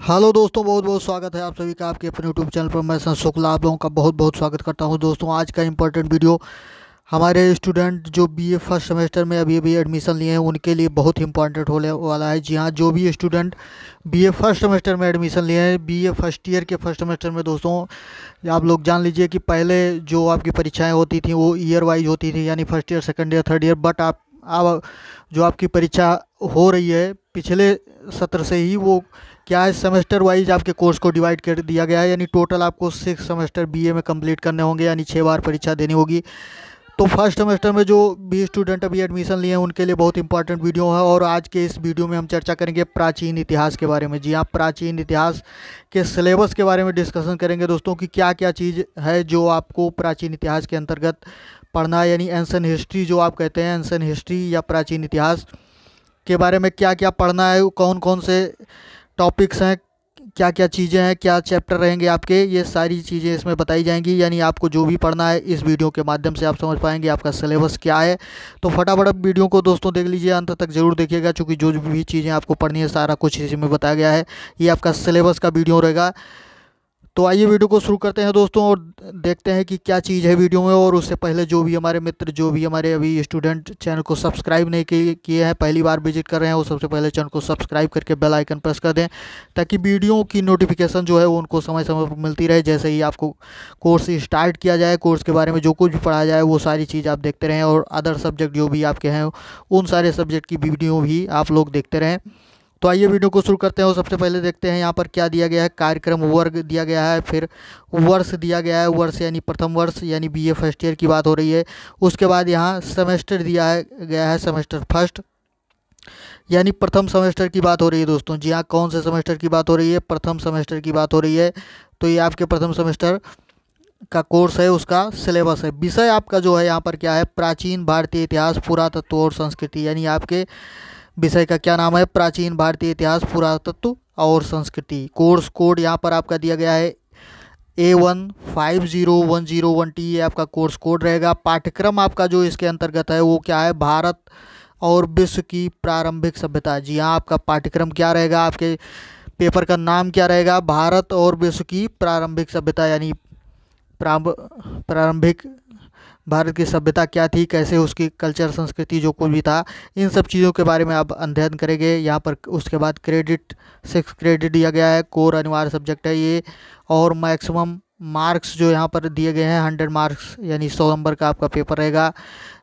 Hello दोस्तों, बहुत बहुत स्वागत है आप सभी का आपके अपने यूट्यूब चैनल पर। मैं शुक्ला आप लोगों का बहुत बहुत स्वागत करता हूं। दोस्तों, आज का इंपॉर्टेंट वीडियो हमारे स्टूडेंट जो बीए फर्स्ट सेमेस्टर में अभी अभी एडमिशन लिए हैं उनके लिए बहुत इंपॉर्टेंट होने वाला है। जी हाँ, जो भी स्टूडेंट बीए फर्स्ट सेमेस्टर में एडमिशन लिए हैं, बीए फर्स्ट ईयर के फर्स्ट सेमेस्टर में, दोस्तों आप लोग जान लीजिए कि पहले जो आपकी परीक्षाएँ होती थी वो ईयर वाइज होती थी, यानी first year, second year, third year. But आप अब जो आपकी परीक्षा हो रही है पिछले सत्र से ही, वो क्या है, सेमेस्टर वाइज आपके कोर्स को डिवाइड कर दिया गया है। यानी टोटल आपको 6 सेमेस्टर बीए में कंप्लीट करने होंगे, यानी 6 बार परीक्षा देनी होगी। तो फर्स्ट सेमेस्टर में जो भी स्टूडेंट अभी एडमिशन लिए हैं उनके लिए बहुत इंपॉर्टेंट वीडियो है। और आज के इस वीडियो में हम चर्चा करेंगे प्राचीन इतिहास के बारे में। जी हाँ, प्राचीन इतिहास के सिलेबस के बारे में डिस्कशन करेंगे दोस्तों, कि क्या क्या चीज़ है जो आपको प्राचीन इतिहास के अंतर्गत पढ़ना है। यानी एंशन हिस्ट्री जो आप कहते हैं, एंशन हिस्ट्री या प्राचीन इतिहास के बारे में क्या क्या पढ़ना है, कौन कौन से टॉपिक्स हैं, क्या क्या चीज़ें हैं, क्या चैप्टर रहेंगे आपके, ये सारी चीज़ें इसमें बताई जाएंगी। यानी आपको जो भी पढ़ना है इस वीडियो के माध्यम से आप समझ पाएंगे आपका सिलेबस क्या है। तो फटाफट अब वीडियो को दोस्तों देख लीजिए, अंत तक जरूर देखिएगा, क्योंकि जो भी चीज़ें आपको पढ़नी है सारा कुछ इसमें बताया गया है। ये आपका सिलेबस का वीडियो रहेगा। तो आइए वीडियो को शुरू करते हैं दोस्तों, और देखते हैं कि क्या चीज़ है वीडियो में। और उससे पहले जो भी हमारे मित्र, जो भी हमारे अभी स्टूडेंट चैनल को सब्सक्राइब नहीं किए हैं, पहली बार विजिट कर रहे हैं, वो सबसे पहले चैनल को सब्सक्राइब करके बेल आइकन प्रेस कर दें, ताकि वीडियो की नोटिफिकेशन जो है वो उनको समय समय पर मिलती रहे। जैसे ही आपको कोर्स स्टार्ट किया जाए, कोर्स के बारे में जो कुछ भी पढ़ाया जाए, वो सारी चीज़ आप देखते रहें। और अदर सब्जेक्ट जो भी आपके हैं उन सारे सब्जेक्ट की वीडियो भी आप लोग देखते रहें। तो आइए वीडियो को शुरू करते हैं। और सबसे पहले देखते हैं यहाँ पर क्या दिया गया है। कार्यक्रम वर्ग दिया गया है, फिर वर्ष दिया गया है, वर्ष यानी प्रथम वर्ष, यानी बीए फर्स्ट ईयर की बात हो रही है। उसके बाद यहाँ सेमेस्टर दिया है गया है, सेमेस्टर फर्स्ट, यानी प्रथम सेमेस्टर की बात हो रही है दोस्तों। जी हाँ, कौन से सेमेस्टर की बात हो रही है? प्रथम सेमेस्टर की बात हो रही है। तो ये आपके प्रथम सेमेस्टर का कोर्स है, उसका सिलेबस है। विषय आपका जो है यहाँ पर क्या है? प्राचीन भारतीय इतिहास, पुरातत्व और संस्कृति। यानी आपके विषय का क्या नाम है? प्राचीन भारतीय इतिहास, पुरातत्व और संस्कृति। कोर्स कोड यहाँ पर आपका दिया गया है A150101T, ये आपका कोर्स कोड रहेगा। पाठ्यक्रम आपका जो इसके अंतर्गत है वो क्या है? भारत और विश्व की प्रारंभिक सभ्यता। जी हाँ, आपका पाठ्यक्रम क्या रहेगा? आपके पेपर का नाम क्या रहेगा? भारत और विश्व की प्रारंभिक सभ्यता, यानी प्रारंभिक भारत की सभ्यता क्या थी, कैसे उसकी कल्चर, संस्कृति जो कुछ भी था, इन सब चीज़ों के बारे में आप अध्ययन करेंगे यहाँ पर। उसके बाद क्रेडिट 6 क्रेडिट दिया गया है, कोर अनिवार्य सब्जेक्ट है ये। और मैक्सिमम मार्क्स जो यहाँ पर दिए गए हैं 100 मार्क्स, यानी 100 नंबर का आपका पेपर रहेगा।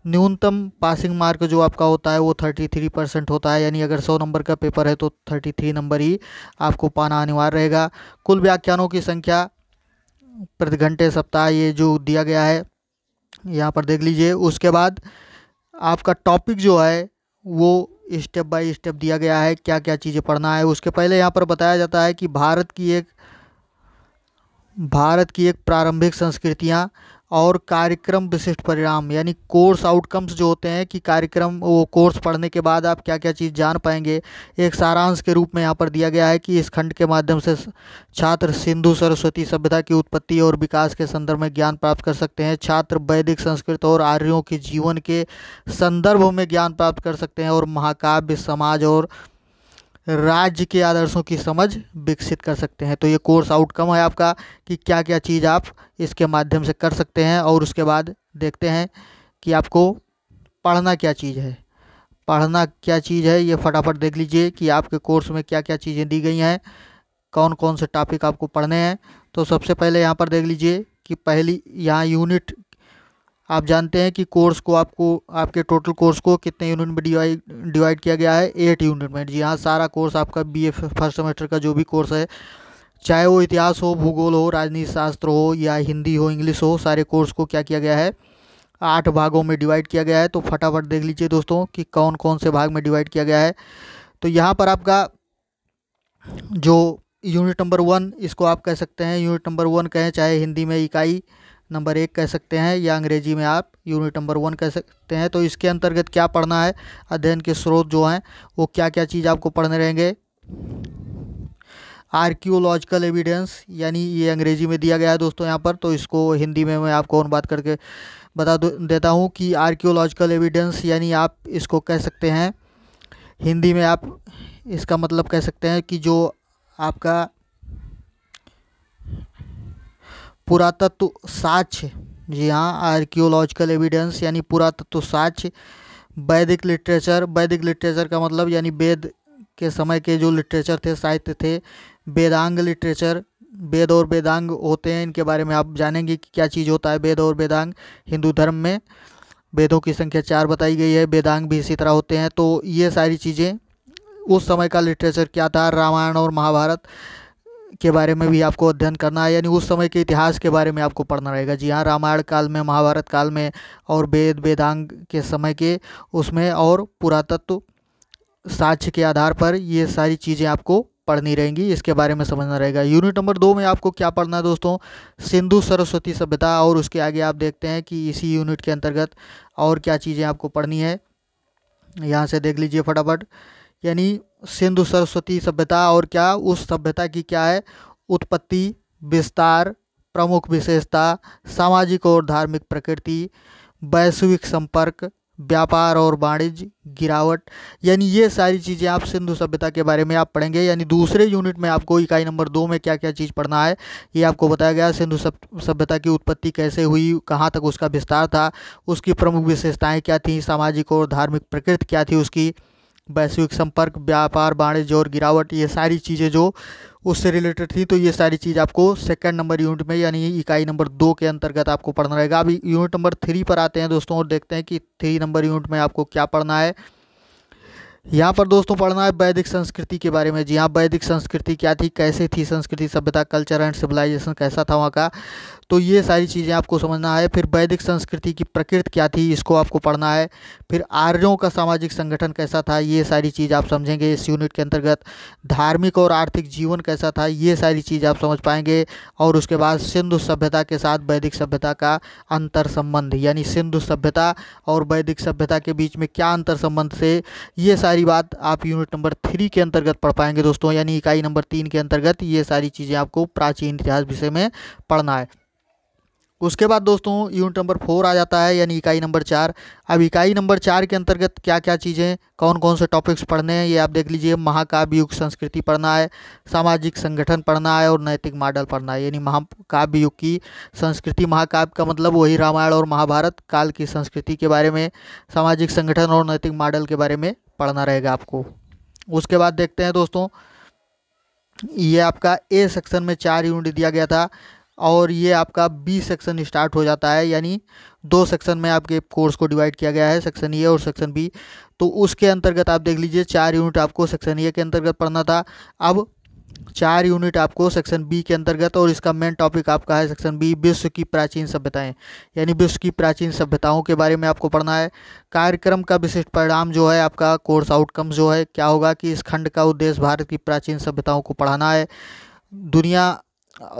न्यूनतम पासिंग मार्क जो आपका होता है वो 33% होता है, यानी अगर 100 नंबर का पेपर है तो 33 नंबर ही आपको पाना अनिवार्य रहेगा। कुल व्याख्यानों की संख्या प्रति घंटे, सप्ताह, ये जो दिया गया है यहाँ पर देख लीजिए। उसके बाद आपका टॉपिक जो है वो स्टेप बाय स्टेप दिया गया है, क्या क्या चीज़ें पढ़ना है। उसके पहले यहाँ पर बताया जाता है कि भारत की एक प्रारंभिक संस्कृतियाँ और कार्यक्रम विशिष्ट परिणाम, यानी कोर्स आउटकम्स जो होते हैं, कि कार्यक्रम, वो कोर्स पढ़ने के बाद आप क्या क्या चीज़ जान पाएंगे, एक सारांश के रूप में यहाँ पर दिया गया है। कि इस खंड के माध्यम से छात्र सिंधु सरस्वती सभ्यता की उत्पत्ति और विकास के संदर्भ में ज्ञान प्राप्त कर सकते हैं। छात्र वैदिक संस्कृत और आर्यों के जीवन के संदर्भ में ज्ञान प्राप्त कर सकते हैं। और महाकाव्य, समाज और राज्य के आदर्शों की समझ विकसित कर सकते हैं। तो ये कोर्स आउटकम है आपका, कि क्या क्या चीज़ आप इसके माध्यम से कर सकते हैं। और उसके बाद देखते हैं कि आपको पढ़ना क्या चीज़ है। पढ़ना क्या चीज़ है ये फटाफट देख लीजिए, कि आपके कोर्स में क्या क्या चीज़ें दी गई हैं, कौन कौन से टॉपिक आपको पढ़ने हैं। तो सबसे पहले यहाँ पर देख लीजिए कि पहली यहाँ यूनिट, आप जानते हैं कि कोर्स को आपको, आपके टोटल कोर्स को कितने यूनिट में डिवाइड किया गया है? 8 यूनिट में। जी हाँ, सारा कोर्स आपका बीए फर्स्ट सेमेस्टर का जो भी कोर्स है, चाहे वो इतिहास हो, भूगोल हो, राजनीति शास्त्र हो, या हिंदी हो, इंग्लिश हो, सारे कोर्स को क्या किया गया है? 8 भागों में डिवाइड किया गया है। तो फटाफट देख लीजिए दोस्तों कि कौन कौन से भाग में डिवाइड किया गया है। तो यहाँ पर आपका जो यूनिट नंबर 1, इसको आप कह सकते हैं यूनिट नंबर 1 कहें, चाहे हिंदी में इकाई नंबर 1 कह सकते हैं, या अंग्रेजी में आप यूनिट नंबर 1 कह सकते हैं। तो इसके अंतर्गत क्या पढ़ना है? अध्ययन के स्रोत जो हैं वो क्या क्या चीज़ आपको पढ़ने रहेंगे? आर्कियोलॉजिकल एविडेंस, यानी ये अंग्रेजी में दिया गया है दोस्तों यहाँ पर। तो इसको हिंदी में मैं आपको बात करके बता देता हूँ कि आर्कियोलॉजिकल एविडेंस, यानी आप इसको कह सकते हैं हिंदी में, आप इसका मतलब कह सकते हैं कि जो आपका पुरातत्व साक्ष्य, जी हाँ, आर्कियोलॉजिकल एविडेंस यानी पुरातत्व साक्ष्य। वैदिक लिटरेचर, वैदिक लिटरेचर का मतलब यानी वेद के समय के जो लिटरेचर थे, साहित्य थे। वेदांग लिटरेचर, वेद और वेदांग होते हैं, इनके बारे में आप जानेंगे कि क्या चीज़ होता है वेद और वेदांग। हिंदू धर्म में वेदों की संख्या 4 बताई गई है, वेदांग भी इसी तरह होते हैं। तो ये सारी चीज़ें उस समय का लिटरेचर क्या था, रामायण और महाभारत के बारे में भी आपको अध्ययन करना है, यानी उस समय के इतिहास के बारे में आपको पढ़ना रहेगा। जी हाँ, रामायण काल में, महाभारत काल में, और वेद वेदांग के समय के उसमें, और पुरातत्व साक्ष्य के आधार पर ये सारी चीज़ें आपको पढ़नी रहेंगी, इसके बारे में समझना रहेगा। यूनिट नंबर 2 में आपको क्या पढ़ना है दोस्तों, सिंधु सरस्वती सभ्यता। और उसके आगे आप देखते हैं कि इसी यूनिट के अंतर्गत और क्या चीज़ें आपको पढ़नी है, यहाँ से देख लीजिए फटाफट। यानी सिंधु सरस्वती सभ्यता और क्या, उस सभ्यता की क्या है उत्पत्ति, विस्तार, प्रमुख विशेषता, सामाजिक और धार्मिक प्रकृति, वैश्विक संपर्क, व्यापार और वाणिज्य, गिरावट। यानी ये सारी चीज़ें आप सिंधु सभ्यता के बारे में आप पढ़ेंगे। यानी दूसरे यूनिट में आपको इकाई नंबर 2 में क्या क्या चीज़ पढ़ना है ये आपको बताया गया। सिंधु सभ्यता की उत्पत्ति कैसे हुई, कहाँ तक उसका विस्तार था, उसकी प्रमुख विशेषताएं क्या थी, सामाजिक और धार्मिक प्रकृति क्या थी उसकी, वैश्विक संपर्क, व्यापार वाणिज्य और गिरावट, ये सारी चीज़ें जो उससे रिलेटेड थी। तो ये सारी चीज़ आपको सेकंड नंबर यूनिट में यानी इकाई नंबर 2 के अंतर्गत आपको पढ़ना रहेगा। अभी यूनिट नंबर 3 पर आते हैं दोस्तों और देखते हैं कि 3 नंबर यूनिट में आपको क्या पढ़ना है। यहाँ पर दोस्तों पढ़ना है वैदिक संस्कृति के बारे में। जी हाँ, वैदिक संस्कृति क्या थी, कैसे थी संस्कृति सभ्यता, कल्चर एंड सिविलाइजेशन कैसा था वहाँ का, तो ये सारी चीज़ें आपको समझना है। फिर वैदिक संस्कृति की प्रकृति क्या थी, इसको आपको पढ़ना है। फिर आर्यों का सामाजिक संगठन कैसा था, ये सारी चीज़ आप समझेंगे इस यूनिट के अंतर्गत। धार्मिक और आर्थिक जीवन कैसा था, ये सारी चीज़ आप समझ पाएंगे। और उसके बाद सिंधु सभ्यता के साथ वैदिक सभ्यता का अंतर संबंध, यानी सिंधु सभ्यता और वैदिक सभ्यता के बीच में क्या अंतर संबंध थे, ये सारी बात आप यूनिट नंबर 3 के अंतर्गत पढ़ पाएंगे दोस्तों। यानी इकाई नंबर 3 के अंतर्गत ये सारी चीज़ें आपको प्राचीन इतिहास विषय में पढ़ना है। उसके बाद दोस्तों यूनिट नंबर 4 आ जाता है, यानी इकाई नंबर 4। अब इकाई नंबर 4 के अंतर्गत क्या क्या चीज़ें, कौन कौन से टॉपिक्स पढ़ने हैं ये आप देख लीजिए। महाकाव्य युग संस्कृति पढ़ना है, सामाजिक संगठन पढ़ना है और नैतिक मॉडल पढ़ना है। यानी महाकाव्य युग की संस्कृति, महाकाव्य का मतलब वही रामायण और महाभारत काल की संस्कृति के बारे में, सामाजिक संगठन और नैतिक मॉडल के बारे में पढ़ना रहेगा आपको। उसके बाद देखते हैं दोस्तों, ये आपका ए सेक्शन में 4 यूनिट दिया गया था और ये आपका बी सेक्शन स्टार्ट हो जाता है। यानी 2 सेक्शन में आपके कोर्स को डिवाइड किया गया है, सेक्शन ए और सेक्शन बी। तो उसके अंतर्गत आप देख लीजिए 4 यूनिट आपको सेक्शन ए के अंतर्गत पढ़ना था। अब 4 यूनिट आपको सेक्शन बी के अंतर्गत, और इसका मेन टॉपिक आपका है सेक्शन बी, विश्व की प्राचीन सभ्यताएं। यानी विश्व की प्राचीन सभ्यताओं के बारे में आपको पढ़ना है। कार्यक्रम का विशिष्ट परिणाम जो है आपका कोर्स आउटकम्स जो है क्या होगा कि इस खंड का उद्देश्य भारत की प्राचीन सभ्यताओं को पढ़ाना है। दुनिया,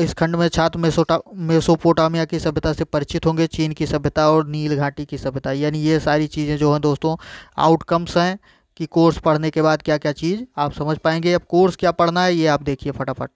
इस खंड में छात्र मेसोपोटामिया की सभ्यता से परिचित होंगे, चीन की सभ्यता और नील घाटी की सभ्यता। यानी ये सारी चीज़ें जो हैं दोस्तों आउटकम्स हैं कि कोर्स पढ़ने के बाद क्या क्या चीज़ आप समझ पाएंगे। अब कोर्स क्या पढ़ना है ये आप देखिए फटाफट।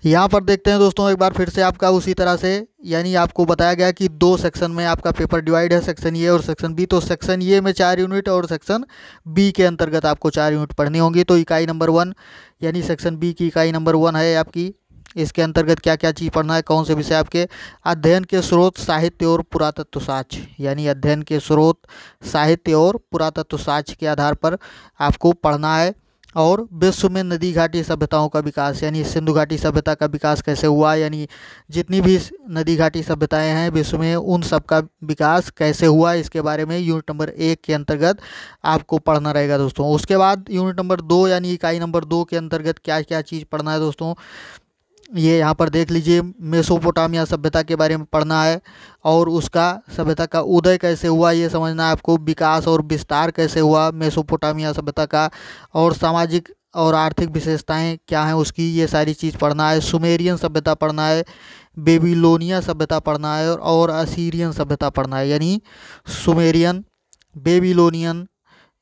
यहाँ पर देखते हैं दोस्तों एक बार फिर से आपका उसी तरह से, यानी आपको बताया गया कि 2 सेक्शन में आपका पेपर डिवाइड है, सेक्शन ए और सेक्शन बी। तो सेक्शन ए में 4 यूनिट और सेक्शन बी के अंतर्गत आपको 4 यूनिट पढ़नी होंगी। तो इकाई नंबर 1 यानी सेक्शन बी की इकाई नंबर 1 है आपकी, इसके अंतर्गत क्या क्या चीज़ पढ़ना है, कौन से विषय आपके, अध्ययन के स्रोत, साहित्य और पुरातत्व साक्ष्य। यानी अध्ययन के स्रोत, साहित्य और पुरातत्व साक्ष्य के आधार पर आपको पढ़ना है। और विश्व में नदी घाटी सभ्यताओं का विकास, यानी सिंधु घाटी सभ्यता का विकास कैसे हुआ, यानी जितनी भी नदी घाटी सभ्यताएं हैं विश्व में उन सब का विकास कैसे हुआ, इसके बारे में यूनिट नंबर 1 के अंतर्गत आपको पढ़ना रहेगा दोस्तों। उसके बाद यूनिट नंबर 2 यानी इकाई नंबर 2 के अंतर्गत क्या क्या चीज़ पढ़ना है दोस्तों, ये यहाँ पर देख लीजिए। मेसोपोटामिया सभ्यता के बारे में पढ़ना है और उसका सभ्यता का उदय कैसे हुआ ये समझना है आपको, विकास और विस्तार कैसे हुआ मेसोपोटामिया सभ्यता का, और सामाजिक और आर्थिक विशेषताएं क्या हैं उसकी, ये सारी चीज़ पढ़ना है। सुमेरियन सभ्यता पढ़ना है, बेबीलोनिया सभ्यता पढ़ना है और असीरियन सभ्यता पढ़ना है। यानी सुमेरियन, बेबीलोनियन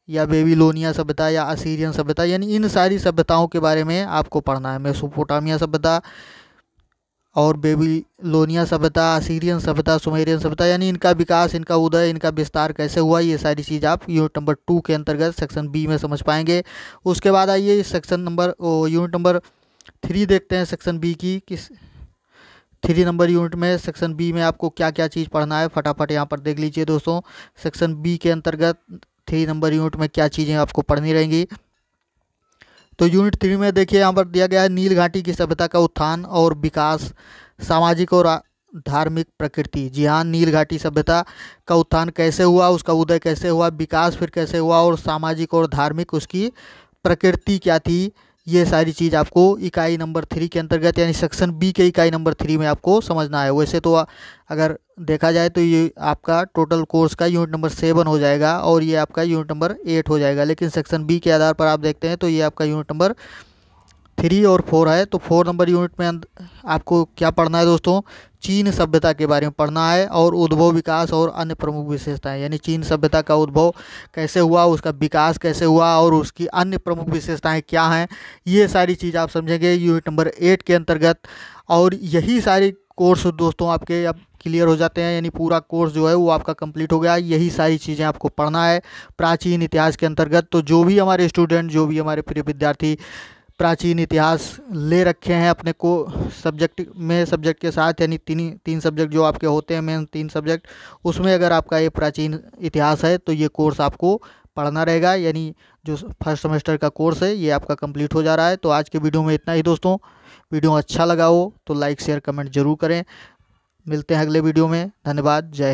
या बेबीलोनिया सभ्यता या असीरियन सभ्यता, यानी इन सारी सभ्यताओं के बारे में आपको पढ़ना है। मेसोपोटामिया सभ्यता और बेबीलोनिया सभ्यता, असीरियन सभ्यता, सुमेरियन सभ्यता, यानी इनका विकास, इनका उदय, इनका विस्तार कैसे हुआ, ये सारी चीज़ आप यूनिट नंबर 2 के अंतर्गत सेक्शन बी में समझ पाएंगे। उसके बाद आइए यूनिट नंबर 3 देखते हैं सेक्शन बी की। किस 3 नंबर यूनिट में सेक्शन बी में आपको क्या क्या चीज़ पढ़ना है, फटाफट यहाँ पर देख लीजिए दोस्तों। सेक्शन बी के अंतर्गत 3 नंबर यूनिट में क्या चीज़ें आपको पढ़नी रहेंगी। तो यूनिट 3 में देखिए यहाँ पर दिया गया है नील घाटी की सभ्यता का उत्थान और विकास, सामाजिक और धार्मिक प्रकृति। जी हाँ, नील घाटी सभ्यता का उत्थान कैसे हुआ, उसका उदय कैसे हुआ, विकास फिर कैसे हुआ, और सामाजिक और धार्मिक उसकी प्रकृति क्या थी, ये सारी चीज़ आपको इकाई नंबर 3 के अंतर्गत यानी सेक्शन बी के इकाई नंबर 3 में आपको समझना है। वैसे तो अगर देखा जाए तो ये आपका टोटल कोर्स का यूनिट नंबर 7 हो जाएगा और ये आपका यूनिट नंबर 8 हो जाएगा, लेकिन सेक्शन बी के आधार पर आप देखते हैं तो ये आपका यूनिट नंबर 3 और 4 है। तो 4 नंबर यूनिट में आपको क्या पढ़ना है दोस्तों, चीन सभ्यता के बारे में पढ़ना है और उद्भव, विकास और अन्य प्रमुख विशेषताएं, यानी चीन सभ्यता का उद्भव कैसे हुआ, उसका विकास कैसे हुआ और उसकी अन्य प्रमुख विशेषताएं क्या हैं, ये सारी चीज़ आप समझेंगे यूनिट नंबर 8 के अंतर्गत। और यही सारी कोर्स दोस्तों आपके अब क्लियर हो जाते हैं, यानी पूरा कोर्स जो है वो आपका कंप्लीट हो गया। यही सारी चीज़ें आपको पढ़ना है प्राचीन इतिहास के अंतर्गत। तो जो भी हमारे स्टूडेंट, जो भी हमारे प्रिय विद्यार्थी प्राचीन इतिहास ले रखे हैं अपने को सब्जेक्ट के साथ, यानी तीन सब्जेक्ट जो आपके होते हैं मेन 3 सब्जेक्ट, उसमें अगर आपका ये प्राचीन इतिहास है तो ये कोर्स आपको पढ़ना रहेगा, यानी जो फर्स्ट सेमेस्टर का कोर्स है ये आपका कंप्लीट हो जा रहा है। तो आज के वीडियो में इतना ही दोस्तों। वीडियो अच्छा लगा हो तो लाइक शेयर कमेंट जरूर करें। मिलते हैं अगले वीडियो में। धन्यवाद। जय